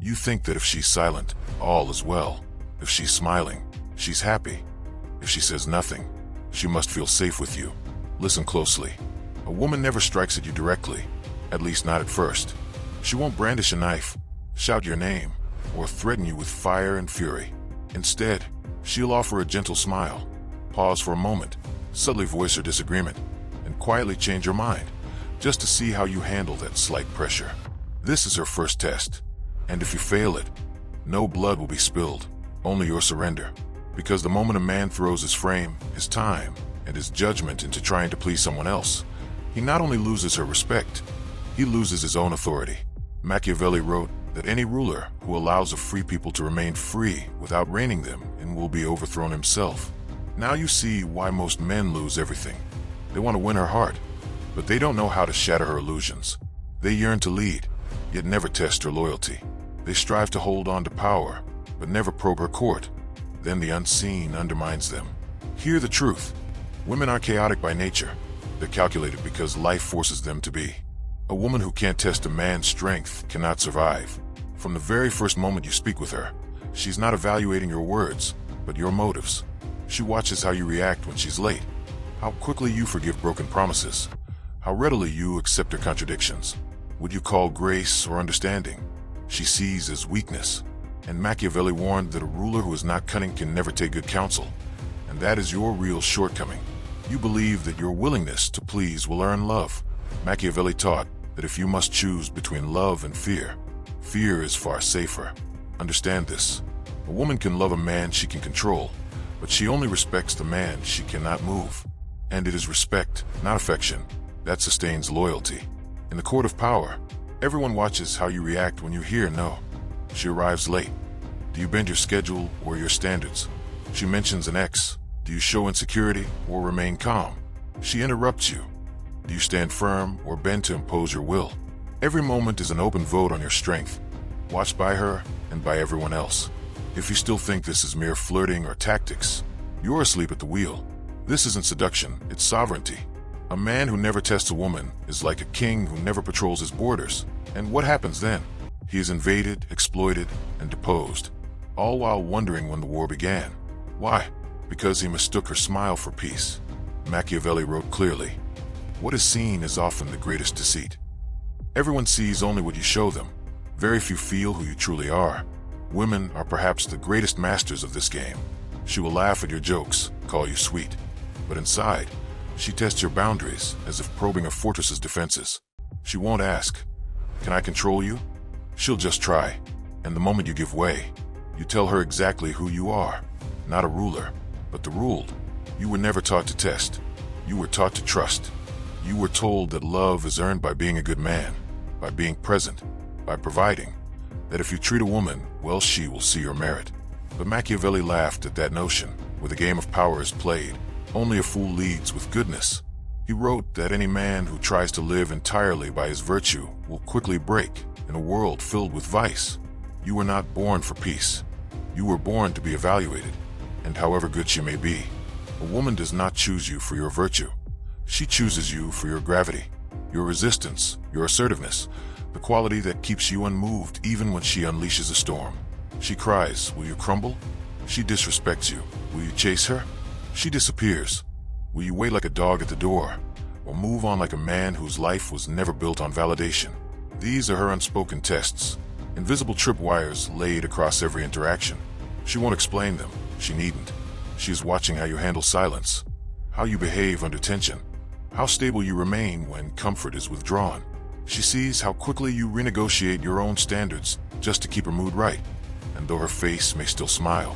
You think that if she's silent, all is well. If she's smiling, she's happy. If she says nothing, she must feel safe with you. Listen closely. A woman never strikes at you directly, at least not at first. She won't brandish a knife, shout your name, or threaten you with fire and fury. Instead, she'll offer a gentle smile, pause for a moment, subtly voice her disagreement, and quietly change her mind, just to see how you handle that slight pressure. This is her first test, and if you fail it, no blood will be spilled, only your surrender. Because the moment a man throws his frame, his time, and his judgment into trying to please someone else, he not only loses her respect, he loses his own authority. Machiavelli wrote that any ruler who allows a free people to remain free without reigning them and will be overthrown himself. Now you see why most men lose everything. They want to win her heart, but they don't know how to shatter her illusions. They yearn to lead, yet never test her loyalty. They strive to hold on to power, but never probe her court. Then the unseen undermines them. Hear the truth. Women are chaotic by nature. They're calculated because life forces them to be. A woman who can't test a man's strength cannot survive. From the very first moment you speak with her, she's not evaluating your words, but your motives. She watches how you react when she's late, how quickly you forgive broken promises, how readily you accept her contradictions. What you call grace or understanding, she sees as weakness. And Machiavelli warned that a ruler who is not cunning can never take good counsel. And that is your real shortcoming. You believe that your willingness to please will earn love. Machiavelli taught that if you must choose between love and fear, fear is far safer. Understand this. A woman can love a man she can control, but she only respects the man she cannot move. And it is respect, not affection, that sustains loyalty. In the court of power, everyone watches how you react when you hear no. She arrives late. Do you bend your schedule or your standards? She mentions an ex. Do you show insecurity or remain calm? She interrupts you. Do you stand firm or bend to impose your will? Every moment is an open vote on your strength, watched by her and by everyone else. If you still think this is mere flirting or tactics, you're asleep at the wheel. This isn't seduction, it's sovereignty. A man who never tests a woman is like a king who never patrols his borders. And what happens then? He is invaded, exploited, and deposed, all while wondering when the war began. Why? Because he mistook her smile for peace. Machiavelli wrote clearly, "What is seen is often the greatest deceit." Everyone sees only what you show them. Very few feel who you truly are. Women are perhaps the greatest masters of this game. She will laugh at your jokes, call you sweet. But inside, she tests your boundaries as if probing a fortress's defenses. She won't ask, "Can I control you?" She'll just try. And the moment you give way, you tell her exactly who you are. Not a ruler, but the ruled. You were never taught to test. You were taught to trust. You were told that love is earned by being a good man, by being present, by providing. That if you treat a woman, well, she will see your merit. But Machiavelli laughed at that notion. Where the game of power is played, only a fool leads with goodness. He wrote that any man who tries to live entirely by his virtue will quickly break in a world filled with vice. You were not born for peace. You were born to be evaluated, and however good she may be, a woman does not choose you for your virtue. She chooses you for your gravity, your resistance, your assertiveness, the quality that keeps you unmoved even when she unleashes a storm. She cries, "Will you crumble?" She disrespects you. Will you chase her? She disappears. Will you wait like a dog at the door, or move on like a man whose life was never built on validation? These are her unspoken tests, invisible tripwires laid across every interaction. She won't explain them. She needn't. She is watching how you handle silence, how you behave under tension, how stable you remain when comfort is withdrawn. She sees how quickly you renegotiate your own standards just to keep her mood right. And though her face may still smile,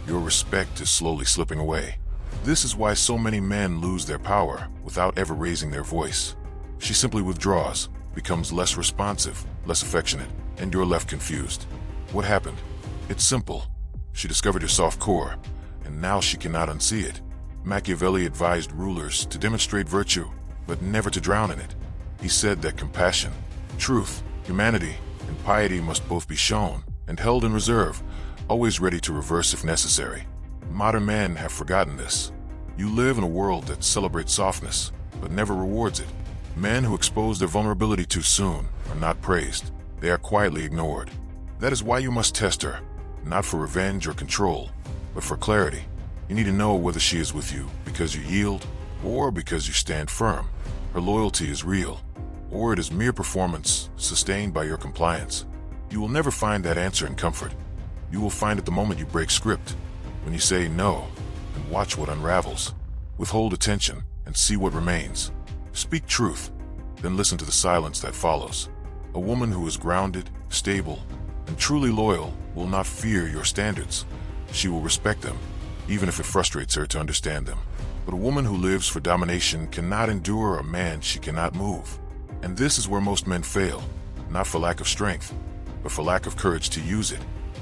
your respect is slowly slipping away. This is why so many men lose their power without ever raising their voice. She simply withdraws, becomes less responsive, less affectionate, and you're left confused. What happened? It's simple. She discovered your soft core, and now she cannot unsee it. Machiavelli advised rulers to demonstrate virtue, but never to drown in it. He said that compassion, truth, humanity, and piety must both be shown and held in reserve, always ready to reverse if necessary. Modern men have forgotten this. You live in a world that celebrates softness, but never rewards it. Men who expose their vulnerability too soon are not praised. They are quietly ignored. That is why you must test her, not for revenge or control, but for clarity. You need to know whether she is with you because you yield or because you stand firm. Her loyalty is real, or it is mere performance sustained by your compliance. You will never find that answer in comfort. You will find it the moment you break script, when you say no, and watch what unravels. Withhold attention and see what remains. Speak truth, then listen to the silence that follows. A woman who is grounded, stable, and truly loyal will not fear your standards. She will respect them, even if it frustrates her to understand them. But a woman who lives for domination cannot endure a man she cannot move. And this is where most men fail, not for lack of strength, but for lack of courage to use it.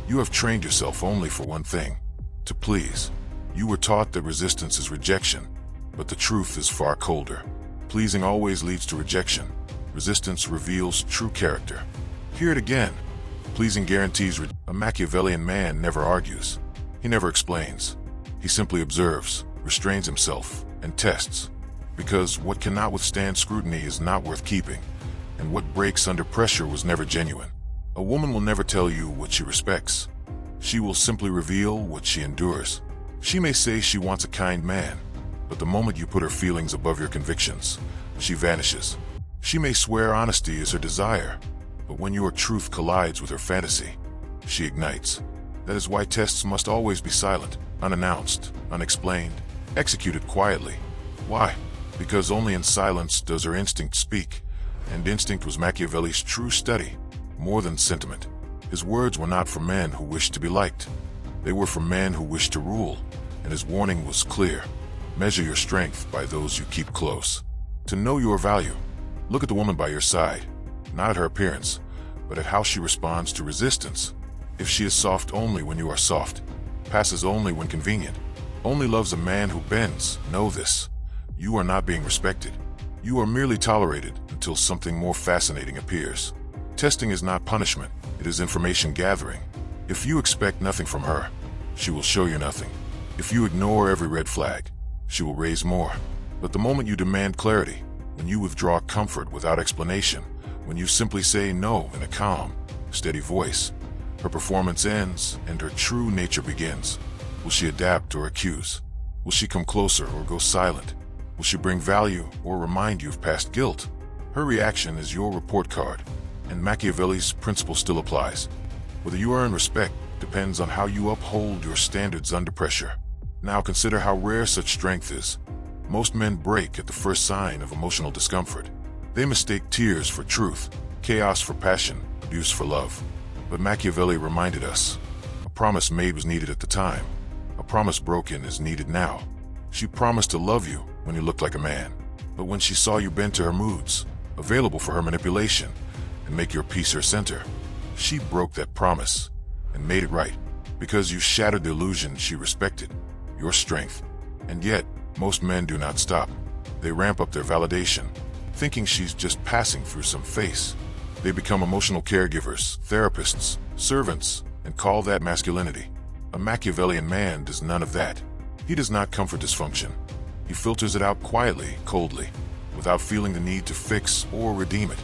You have trained yourself only for one thing, to please. You were taught that resistance is rejection, but the truth is far colder. Pleasing always leads to rejection. Resistance reveals true character. Hear it again. Pleasing guarantees a Machiavellian man never argues. He never explains. He simply observes, restrains himself, and tests. Because what cannot withstand scrutiny is not worth keeping, and what breaks under pressure was never genuine. A woman will never tell you what she respects. She will simply reveal what she endures. She may say she wants a kind man, but the moment you put her feelings above your convictions, she vanishes. She may swear honesty is her desire, but when your truth collides with her fantasy, she ignites. That is why tests must always be silent, unannounced, unexplained, executed quietly. Why? Because only in silence does her instinct speak, and instinct was Machiavelli's true study, more than sentiment. His words were not for men who wished to be liked. They were for men who wished to rule, and his warning was clear. Measure your strength by those you keep close. To know your value, look at the woman by your side, not at her appearance, but at how she responds to resistance. If she is soft only when you are soft, passes only when convenient, only loves a man who bends, know this. You are not being respected. You are merely tolerated until something more fascinating appears. Testing is not punishment, it is information gathering. If you expect nothing from her, she will show you nothing. If you ignore every red flag, she will raise more. But the moment you demand clarity, when you withdraw comfort without explanation, when you simply say no in a calm, steady voice, her performance ends and her true nature begins. Will she adapt or accuse? Will she come closer or go silent? Will she bring value or remind you of past guilt? Her reaction is your report card, and Machiavelli's principle still applies. Whether you earn respect depends on how you uphold your standards under pressure. Now consider how rare such strength is. Most men break at the first sign of emotional discomfort. They mistake tears for truth, chaos for passion, abuse for love. But Machiavelli reminded us, a promise made was needed at the time. A promise broken is needed now. She promised to love you when you looked like a man, but when she saw you bend to her moods, available for her manipulation, and make your peace her center, she broke that promise and made it right, because you shattered the illusion she respected, your strength. And yet, most men do not stop. They ramp up their validation, thinking she's just passing through some phase. They become emotional caregivers, therapists, servants, and call that masculinity. A Machiavellian man does none of that. He does not comfort dysfunction. He filters it out quietly, coldly, without feeling the need to fix or redeem it.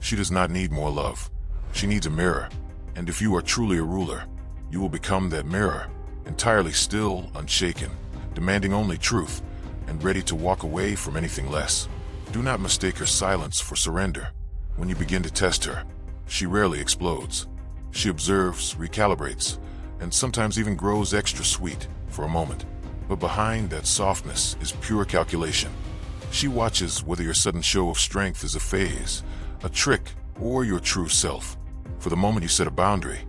She does not need more love. She needs a mirror. And if you are truly a ruler, you will become that mirror, entirely still, unshaken, demanding only truth, and ready to walk away from anything less. Do not mistake her silence for surrender. When you begin to test her, she rarely explodes. She observes, recalibrates, and sometimes even grows extra sweet for a moment. But behind that softness is pure calculation. She watches whether your sudden show of strength is a phase, a trick, or your true self. For the moment you set a boundary,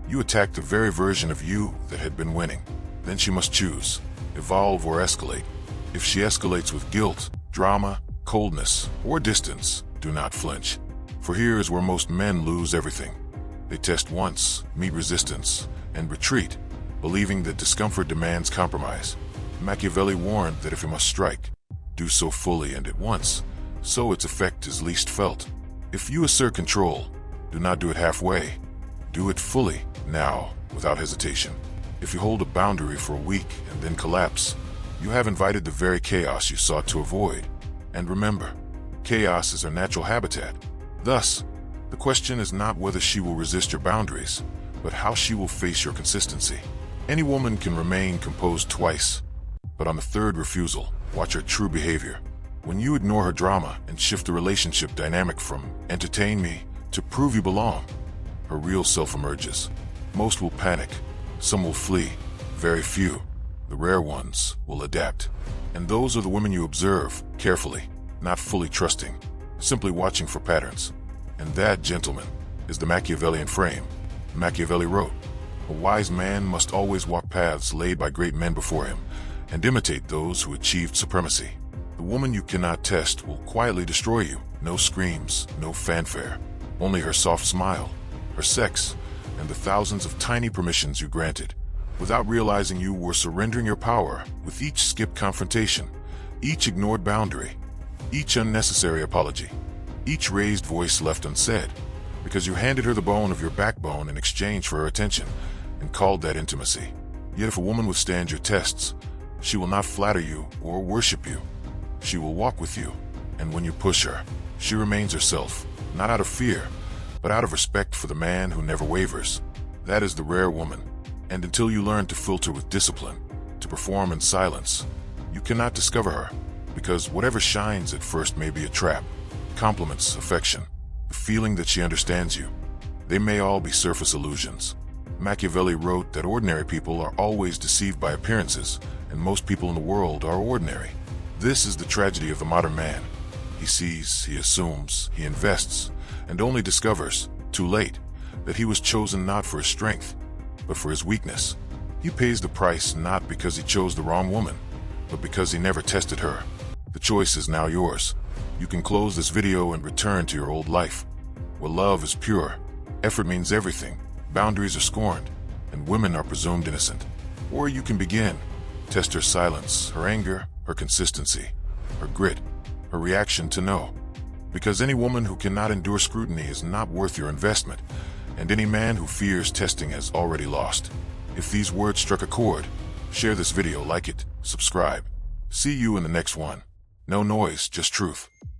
you attack the very version of you that had been winning. Then she must choose, evolve or escalate. If she escalates with guilt, drama, coldness, or distance, do not flinch. For here is where most men lose everything. They test once, meet resistance, and retreat, believing that discomfort demands compromise. Machiavelli warned that if you must strike, do so fully and at once, so its effect is least felt. If you assert control, do not do it halfway. Do it fully, now, without hesitation. If you hold a boundary for a week and then collapse, you have invited the very chaos you sought to avoid. And remember, chaos is her natural habitat. Thus, the question is not whether she will resist your boundaries, but how she will face your consistency. Any woman can remain composed twice, but on the third refusal, watch her true behavior. When you ignore her drama and shift the relationship dynamic from "entertain me" to "prove you belong," her real self emerges. Most will panic, some will flee, very few, the rare ones, will adapt. And those are the women you observe carefully, not fully trusting, simply watching for patterns. And that, gentlemen, is the Machiavellian frame. Machiavelli wrote, "A wise man must always walk paths laid by great men before him, and imitate those who achieved supremacy." The woman you cannot test will quietly destroy you. No screams, no fanfare, only her soft smile, her sex, and the thousands of tiny permissions you granted. Without realizing, you were surrendering your power with each skipped confrontation, each ignored boundary, each unnecessary apology, each raised voice left unsaid, because you handed her the bone of your backbone in exchange for her attention and called that intimacy. Yet if a woman withstands your tests, she will not flatter you or worship you. She will walk with you, and when you push her, she remains herself, not out of fear, but out of respect for the man who never wavers. That is the rare woman, and until you learn to filter with discipline, to perform in silence, you cannot discover her, because whatever shines at first may be a trap. Compliments, affection, the feeling that she understands you, they may all be surface illusions. Machiavelli wrote that ordinary people are always deceived by appearances, and most people in the world are ordinary. This is the tragedy of the modern man. He sees, he assumes, he invests, and only discovers, too late, that he was chosen not for his strength, but for his weakness. He pays the price not because he chose the wrong woman, but because he never tested her. The choice is now yours. You can close this video and return to your old life, where love is pure, effort means everything, boundaries are scorned, and women are presumed innocent. Or you can begin. Test her silence, her anger, her consistency, her grit, her reaction to no. Because any woman who cannot endure scrutiny is not worth your investment, and any man who fears testing has already lost. If these words struck a chord, share this video, like it, subscribe. See you in the next one. No noise, just truth.